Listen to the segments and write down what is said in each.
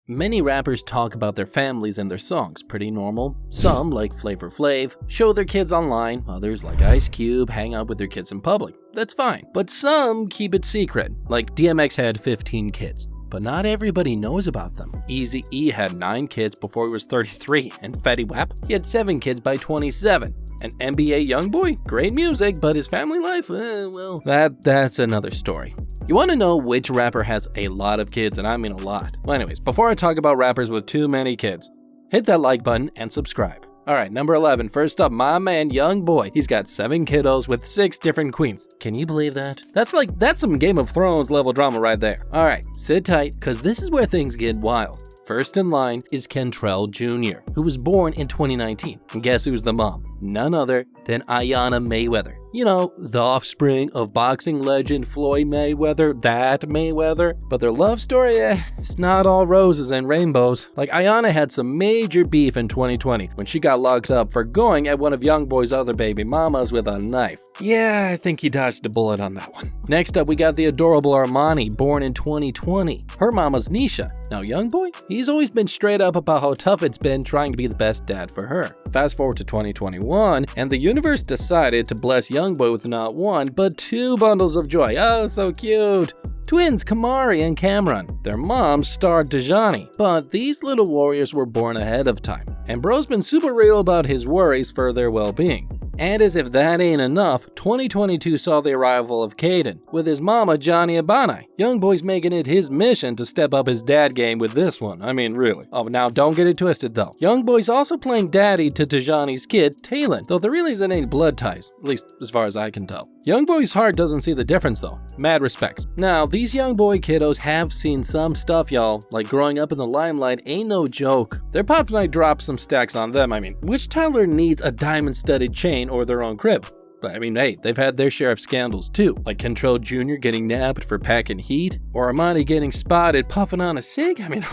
Many rappers talk about their families in their songs, pretty normal. Some, like Flavor Flav, show their kids online. Others, like Ice Cube, hang out with their kids in public. That's fine. But some keep it secret, like DMX had 15 kids. But not everybody knows about them. Eazy-E had 9 kids before he was 33, and Fetty Wap, he had 7 kids by 27. And NBAyoungboy, great music, but his family life, well, that's another story. You want to know which rapper has a lot of kids, and I mean a lot. Well, anyways, before I talk about rappers with too many kids, hit that like button and subscribe. Alright, number 11, first up, my man YoungBoy. He's got 7 kiddos with 6 different queens. Can you believe that? That's some Game of Thrones level drama right there. Alright, sit tight, cause this is where things get wild. First in line is Kentrell Jr., who was born in 2019. And guess who's the mom? None other than Ayanna Mayweather. You know, the offspring of boxing legend Floyd Mayweather, that Mayweather. But their love story, it's not all roses and rainbows. Like, Ayanna had some major beef in 2020 when she got locked up for going at one of YoungBoy's other baby mamas with a knife. Yeah, I think he dodged a bullet on that one. Next up, we got the adorable Armani, born in 2020. Her mama's Nisha. Now, YoungBoy, he's always been straight up about how tough it's been trying to be the best dad for her. Fast forward to 2021, and the universe decided to bless YoungBoy with not 1, but 2 bundles of joy. Oh, so cute! Twins Kamari and Cameron. Their moms starred Dejani, but these little warriors were born ahead of time. And bro's been super real about his worries for their well-being. And as if that ain't enough, 2022 saw the arrival of Caden with his mama Johnny Abani. YoungBoy's making it his mission to step up his dad game with this one. I mean, really. Oh, now don't get it twisted though. YoungBoy's also playing daddy to Tejani's kid, Talon, though there really isn't any blood ties, at least as far as I can tell. YoungBoy's heart doesn't see the difference though. Mad respect. Now, these YoungBoy kiddos have seen some stuff, y'all. Like, growing up in the limelight ain't no joke. Their pops might drop some stacks on them. I mean, which toddler needs a diamond-studded chain or their own crib? But I mean, hey, they've had their share of scandals too, like Kentrell Jr. getting nabbed for packing heat, or Armani getting spotted puffing on a cig. I mean,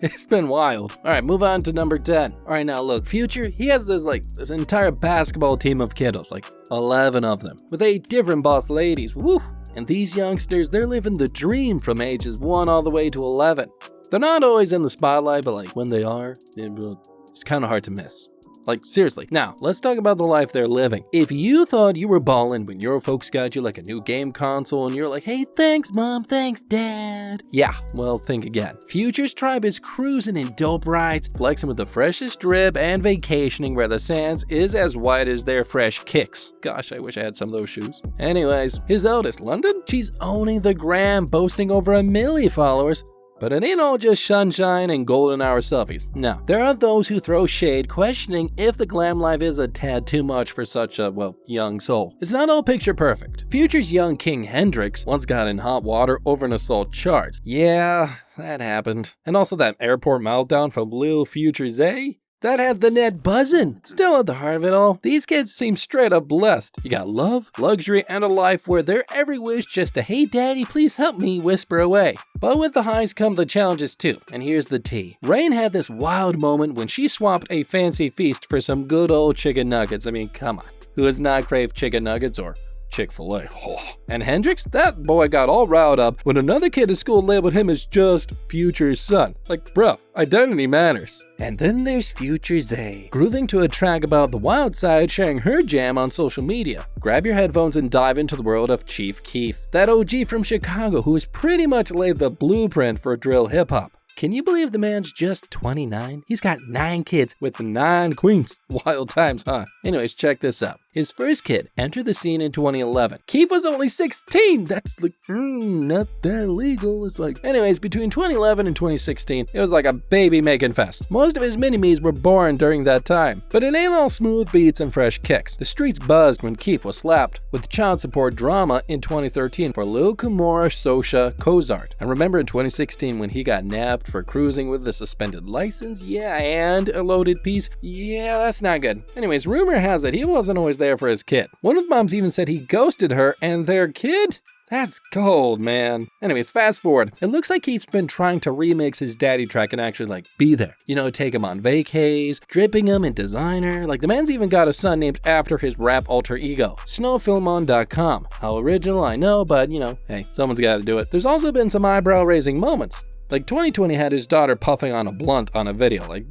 it's been wild. Alright, move on to number 10. Alright, now look, Future, he has this entire basketball team of kiddos, like 11 of them, with 8 different boss ladies, woo! And these youngsters, they're living the dream from ages 1 all the way to 11. They're not always in the spotlight, but like when they are, it's kind of hard to miss. Like, seriously. Now, let's talk about the life they're living. If you thought you were ballin' when your folks got you like a new game console and you're like, hey, thanks mom, thanks dad. Yeah, well, think again. Future's tribe is cruising in dope rides, flexing with the freshest drip, and vacationing where the sands is as white as their fresh kicks. Gosh, I wish I had some of those shoes. Anyways, his eldest, London, she's owning the gram, boasting over 1 million followers. But it ain't all just sunshine and golden hour selfies. No, there are those who throw shade, questioning if the glam life is a tad too much for such a, well, young soul. It's not all picture perfect. Future's young king Hendrix once got in hot water over an assault charge. Yeah, that happened. And also that airport meltdown from Lil Future-Zay. That had the net buzzing. Still at the heart of it all, these kids seem straight up blessed. You got love, luxury, and a life where their every wish just to, hey daddy, please help me, whisper away. But with the highs come the challenges too, and here's the tea. Rain had this wild moment when she swapped a fancy feast for some good old chicken nuggets. I mean, come on. Who has not craved chicken nuggets or Chick-fil-A? Oh. And Hendrix, that boy got all riled up when another kid at school labeled him as just Future's son. Like, bro, identity matters. And then there's Future-Zay, grooving to a track about the wild side, sharing her jam on social media. Grab your headphones and dive into the world of Chief Keef, that OG from Chicago who has pretty much laid the blueprint for drill hip-hop. Can you believe the man's just 29? He's got 9 kids with 9 queens. Wild times, huh? Anyways, check this out. His first kid entered the scene in 2011. Keef was only 16. That's like, not that legal. It's like, anyways, between 2011 and 2016, it was like a baby making fest. Most of his mini-me's were born during that time. But it ain't all smooth beats and fresh kicks. The streets buzzed when Keef was slapped with child support drama in 2013 for Lil Kimora Sosha Kozart. And remember in 2016 when he got nabbed for cruising with a suspended license? Yeah, and a loaded piece? Yeah, that's not good. Anyways, rumor has it he wasn't always there for his kid. One of the moms even said he ghosted her and their kid? That's cold, man. Anyways, fast forward. It looks like Keef's been trying to remix his daddy track and actually like be there. You know, take him on vacays, dripping him in designer. Like the man's even got a son named after his rap alter ego, snowfilmon.com. How original, I know, but you know, hey, someone's gotta do it. There's also been some eyebrow raising moments. Like 2020 had his daughter puffing on a blunt on a video, like,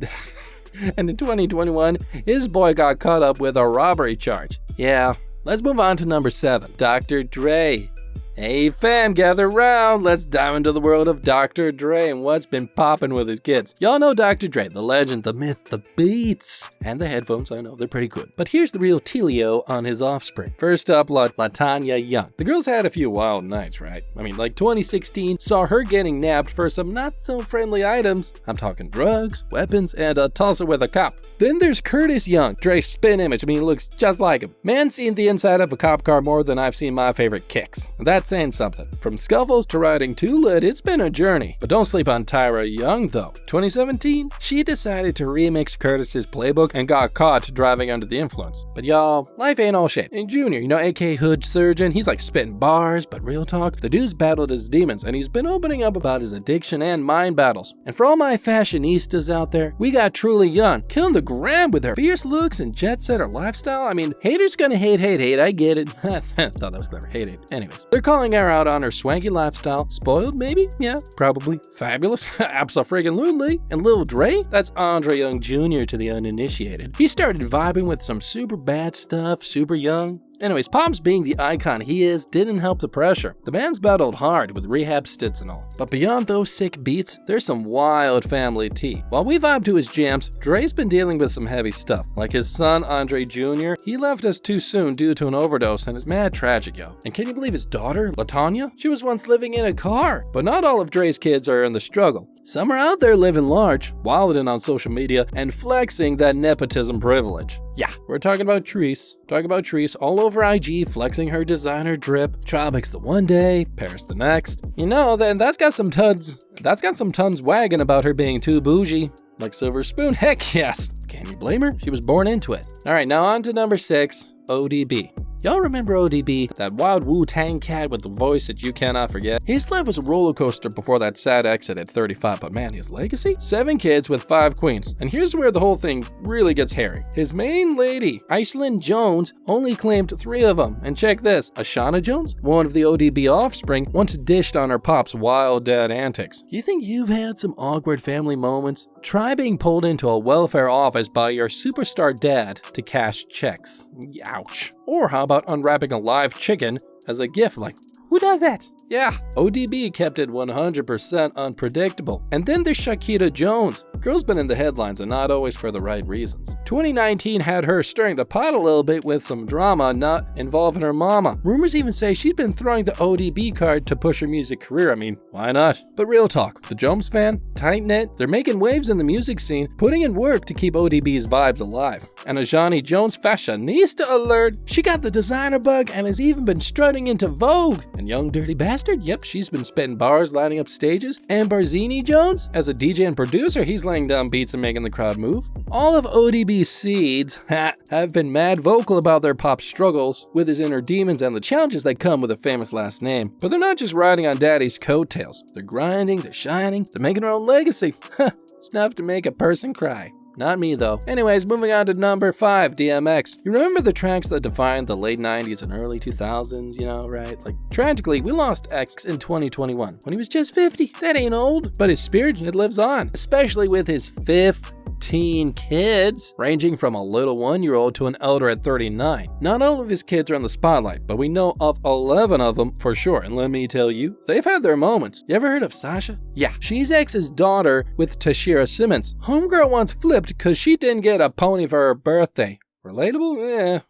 and in 2021, his boy got caught up with a robbery charge. Yeah, let's move on to number 7, Dr. Dre. Hey fam, gather round. Let's dive into the world of Dr. Dre and what's been popping with his kids. Y'all know Dr. Dre, the legend, the myth, the beats, and the headphones. I know, they're pretty good. But here's the real Telio on his offspring. First up, LaTanya Young. The girl's had a few wild nights, right? I mean, like 2016 saw her getting nabbed for some not so friendly items. I'm talking drugs, weapons, and a tussle with a cop. Then there's Curtis Young, Dre's spin image. I mean, he looks just like him. Man's seen the inside of a cop car more than I've seen my favorite kicks. That's saying something. From scuffles to riding too lit, it's been a journey. But don't sleep on Tyra Young though. 2017, she decided to remix Curtis's playbook and got caught driving under the influence. But y'all, life ain't all shit. And Junior, AK Hood Surgeon, he's like spitting bars, but real talk, the dude's battled his demons and he's been opening up about his addiction and mind battles. And for all my fashionistas out there, we got Truly Young, killing the gram with her fierce looks and jet setter lifestyle. I mean, haters gonna hate, I get it. Thought that was clever, hate. Anyways, they're calling her out on her swanky lifestyle. Spoiled, maybe? Yeah, probably. Fabulous? Abso-friggin-lutely. And Lil Dre? That's Andre Young Jr. to the uninitiated. He started vibing with some super bad stuff, super young. Anyways, Pops being the icon he is didn't help the pressure. The man's battled hard with rehab stints and all. But beyond those sick beats, there's some wild family tea. While we vibe to his jams, Dre's been dealing with some heavy stuff. Like his son, Andre Jr., he left us too soon due to an overdose and it's mad tragic, yo. And can you believe his daughter, LaTanya? She was once living in a car. But not all of Dre's kids are in the struggle. Some are out there living large, wilding on social media, and flexing that nepotism privilege. Yeah, we're talking about Treese. All over IG, flexing her designer drip. Tropics the one day, Paris the next. You know, then that's got some tons wagging about her being too bougie. Like Silver Spoon, heck yes. Can you blame her? She was born into it. Alright, now on to number 6, ODB. Y'all remember ODB, that wild Wu-Tang cat with the voice that you cannot forget? His life was a roller coaster before that sad exit at 35, but man, his legacy? 7 kids with 5 queens. And here's where the whole thing really gets hairy. His main lady, Iceland Jones, only claimed 3 of them. And check this, Ashana Jones, one of the ODB offspring, once dished on her pop's wild dad antics. You think you've had some awkward family moments? Try being pulled into a welfare office by your superstar dad to cash checks. Ouch. Or how about unwrapping a live chicken as a gift? Like, who does that? Yeah, ODB kept it 100% unpredictable. And then there's Shakira Jones. Girl's been in the headlines and not always for the right reasons. 2019 had her stirring the pot a little bit with some drama not involving her mama. Rumors even say she's been throwing the ODB card to push her music career. I mean, why not? But real talk, the Jones fan, tight-knit, they're making waves in the music scene, putting in work to keep ODB's vibes alive. And Ajani Jones fashionista alert, she got the designer bug and has even been strutting into Vogue. And Young Dirty Bastard, yep, she's been spitting bars, lining up stages. And Barzini Jones, as a DJ and producer, he's laying down beats and making the crowd move. All of ODB's seeds have been mad vocal about their pop struggles with his inner demons and the challenges that come with a famous last name. But they're not just riding on daddy's coattails. They're grinding, they're shining, they're making their own legacy. It's enough to make a person cry. Not me though. Anyways, moving on to number 5, DMX. You remember the tracks that defined the late 90s and early 2000s, you know, right? Like, tragically, we lost X in 2021 when he was just 50. That ain't old, but his spirit, it lives on, especially with his 15 kids, ranging from a little 1-year-old to an elder at 39. Not all of his kids are in the spotlight, but we know of 11 of them for sure, and let me tell you, they've had their moments. You ever heard of Sasha? Yeah, she's X's daughter with Tashira Simmons. Homegirl once flipped because she didn't get a pony for her birthday. Relatable?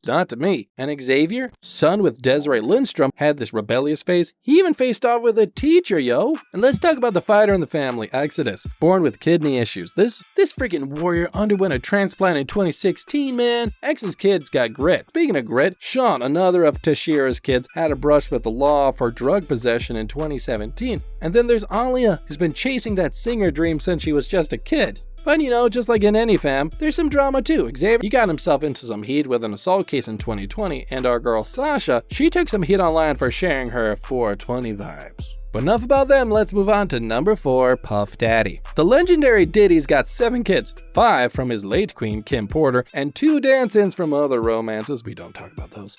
Not to me. And Xavier, son with Desiree Lindstrom, had this rebellious phase. He even faced off with a teacher, yo. And let's talk about the fighter in the family, Exodus. Born with kidney issues. This freaking warrior underwent a transplant in 2016, man. X's kids got grit. Speaking of grit, Sean, another of Tashira's kids, had a brush with the law for drug possession in 2017. And then there's Alia, who's been chasing that singer dream since she was just a kid. But you know, just like in any fam, there's some drama too. Xavier, he got himself into some heat with an assault case in 2020, and our girl Sasha, she took some heat online for sharing her 420 vibes. But enough about them, let's move on to number 4, Puff Daddy. The legendary Diddy's got 7 kids, 5 from his late queen, Kim Porter, and 2 dance-ins from other romances. We don't talk about those.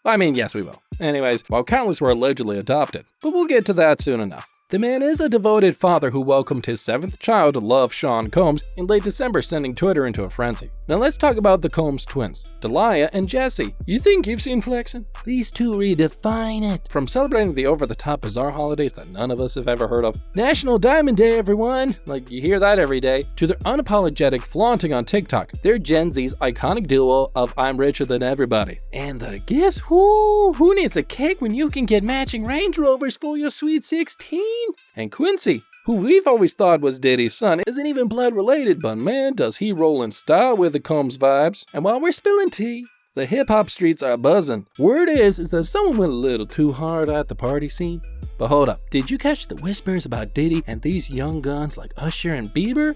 I mean, yes, we will. Anyways, while countless were allegedly adopted, but we'll get to that soon enough. The man is a devoted father who welcomed his 7th child, Love Sean Combs, in late December, sending Twitter into a frenzy. Now let's talk about the Combs twins, Delia and Jesse. You think you've seen flexing? These two redefine it. From celebrating the over-the-top bizarre holidays that none of us have ever heard of, National Diamond Day, everyone, like you hear that every day, to their unapologetic flaunting on TikTok. They're Gen Z's iconic duo of I'm richer than everybody. And the gifts, who needs a cake when you can get matching Range Rovers for your sweet 16? And Quincy, who we've always thought was Diddy's son, isn't even blood related, but man, does he roll in style with the Combs vibes. And while we're spilling tea, the hip-hop streets are buzzing. Word is that someone went a little too hard at the party scene. But hold up, did you catch the whispers about Diddy and these young guns like Usher and Bieber?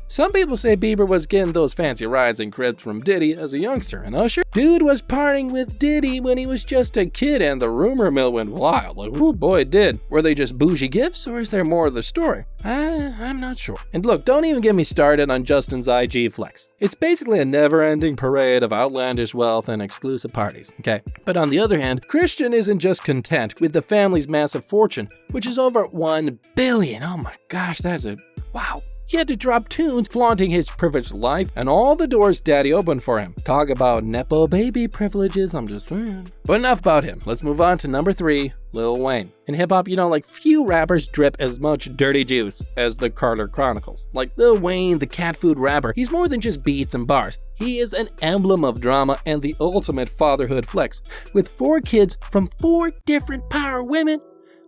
Some people say Bieber was getting those fancy rides and cribs from Diddy as a youngster, and Usher? Dude was partying with Diddy when he was just a kid, and the rumor mill went wild. Like, oh boy, it did. Were they just bougie gifts, or is there more of the story? I'm not sure. And look, don't even get me started on Justin's IG flex. It's basically a never-ending parade of outlandish wealth and exclusive parties, okay? But on the other hand, Christian isn't just content with the family's massive fortune, which is over $1 billion. Oh my gosh, wow. He had to drop tunes flaunting his privileged life and all the doors daddy opened for him. Talk about nepo baby privileges, I'm just saying. But enough about him. Let's move on to number 3, Lil Wayne. In hip-hop, like few rappers drip as much dirty juice as the Carter Chronicles. Like Lil Wayne, the cat food rapper, he's more than just beats and bars. He is an emblem of drama and the ultimate fatherhood flex. With 4 kids from 4 different power women,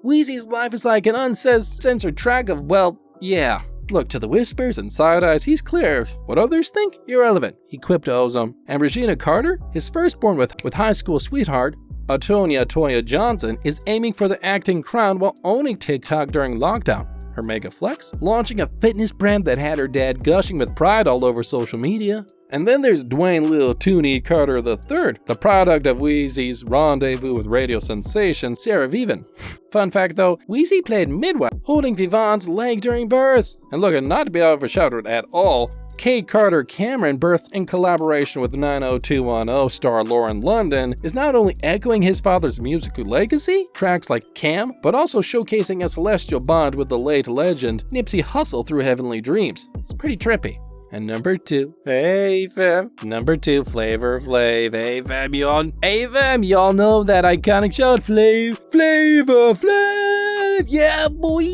Weezy's life is like an uncensored track of, well, yeah. Look, to the whispers and side eyes, he's clear. What others think? Irrelevant. He quipped to Ozone. And Regina Carter, his firstborn with high school sweetheart, Atonia Toya Johnson, is aiming for the acting crown while owning TikTok during lockdown. Her mega flex? Launching a fitness brand that had her dad gushing with pride all over social media. And then there's Dwayne Lil Tooney Carter III, the product of Weezy's rendezvous with radio sensation Sarah Vivian. Fun fact though, Weezy played midwife, holding Vivon's leg during birth. And look, not to be overshadowed at all, Kate Carter Cameron, birthed in collaboration with 90210 star Lauren London, is not only echoing his father's musical legacy, tracks like Cam, but also showcasing a celestial bond with the late legend Nipsey Hussle through Heavenly Dreams. It's pretty trippy. And number 2, hey fam. Number 2, Flavor Flav. Hey fam, y'all know that iconic shout, Flavor Flav. Yeah, boy.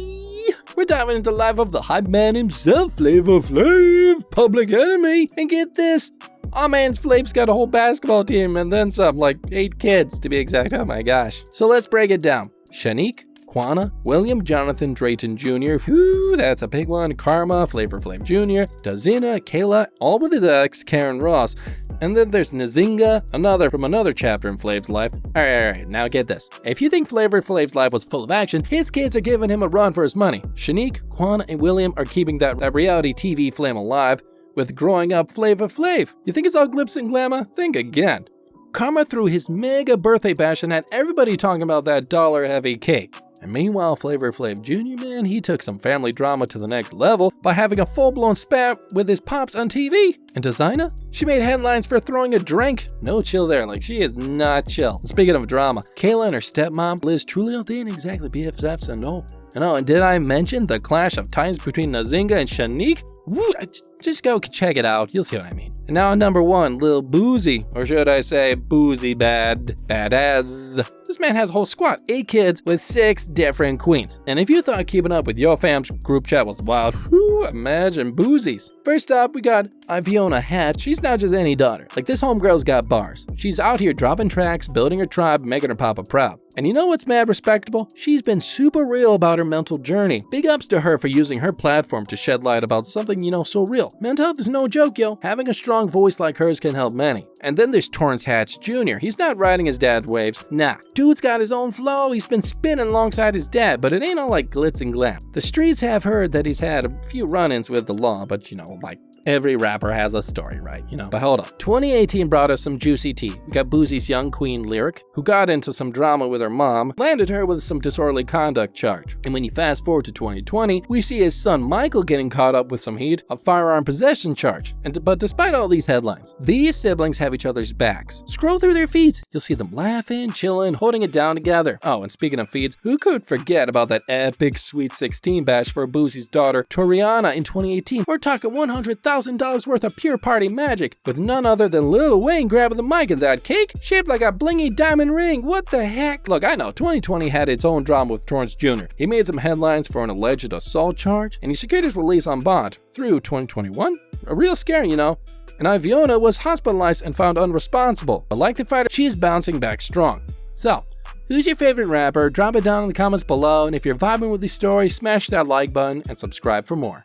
We're diving into the life of the hype man himself, Flavor Flav, Public Enemy. And get this, our man's Flav's got a whole basketball team and then some, like 8 kids to be exact. Oh my gosh. So let's break it down. Shanique, Quana, William Jonathan Drayton Jr., whoo, that's a big one, Karma, Flavor Flav Jr., Dazina, Kayla, all with his ex, Karen Ross. And then there's Nzinga, another from another chapter in Flav's life. Alright, now get this. If you think Flavor Flav's life was full of action, his kids are giving him a run for his money. Shanique, Quana, and William are keeping that reality TV flame alive with growing up Flavor Flav. You think it's all glitz and glamour? Think again. Karma threw his mega birthday bash and had everybody talking about that dollar-heavy cake. And meanwhile, Flavor Flav Jr., man, he took some family drama to the next level by having a full-blown spat with his pops on TV. And Designer? She made headlines for throwing a drink. No chill there, like she is not chill. Speaking of drama, Kayla and her stepmom, Liz Trulio, they ain't exactly BFFs and and did I mention the clash of titans between Nzinga and Shanique? Woo, just go check it out, you'll see what I mean. And now number 1, Lil Boosie, or should I say Boosie Badazz. This man has a whole squad, 8 kids with 6 different queens. And if you thought keeping up with your fam's group chat was wild, imagine Boosie's. First up, we got Iviona Hatch. She's not just any daughter. Like, this homegirl's got bars. She's out here dropping tracks, building her tribe, making her papa proud. And you know what's mad respectable? She's been super real about her mental journey. Big ups to her for using her platform to shed light about something, so real. Mental health is no joke, yo. Having a strong voice like hers can help many. And then there's Torrance Hatch Jr. He's not riding his dad's waves. Nah. Dude's got his own flow. He's been spinning alongside his dad, but it ain't all like glitz and glam. The streets have heard that he's had a few run-ins with the law, but like Every rapper has a story, right? You know, but hold up. 2018 brought us some juicy tea. We got Boosie's young queen Lyric, who got into some drama with her mom, landed her with some disorderly conduct charge. And when you fast forward to 2020, we see his son Michael getting caught up with some heat, a firearm possession charge. But despite all these headlines, these siblings have each other's backs. Scroll through their feeds, you'll see them laughing, chilling, holding it down together. Oh, and speaking of feeds, who could forget about that epic Sweet 16 bash for Boosie's daughter Toriana in 2018? We're talking $100,000 worth of pure party magic, with none other than Lil Wayne grabbing the mic in that cake, shaped like a blingy diamond ring. What the heck? Look, I know 2020 had its own drama with Torrance Jr. He made some headlines for an alleged assault charge, and he secured his release on bond through 2021. A real scare, you know. And Iviona was hospitalized and found unresponsible, but like the fighter, she's bouncing back strong. So, who's your favorite rapper? Drop it down in the comments below, and if you're vibing with these stories, smash that like button and subscribe for more.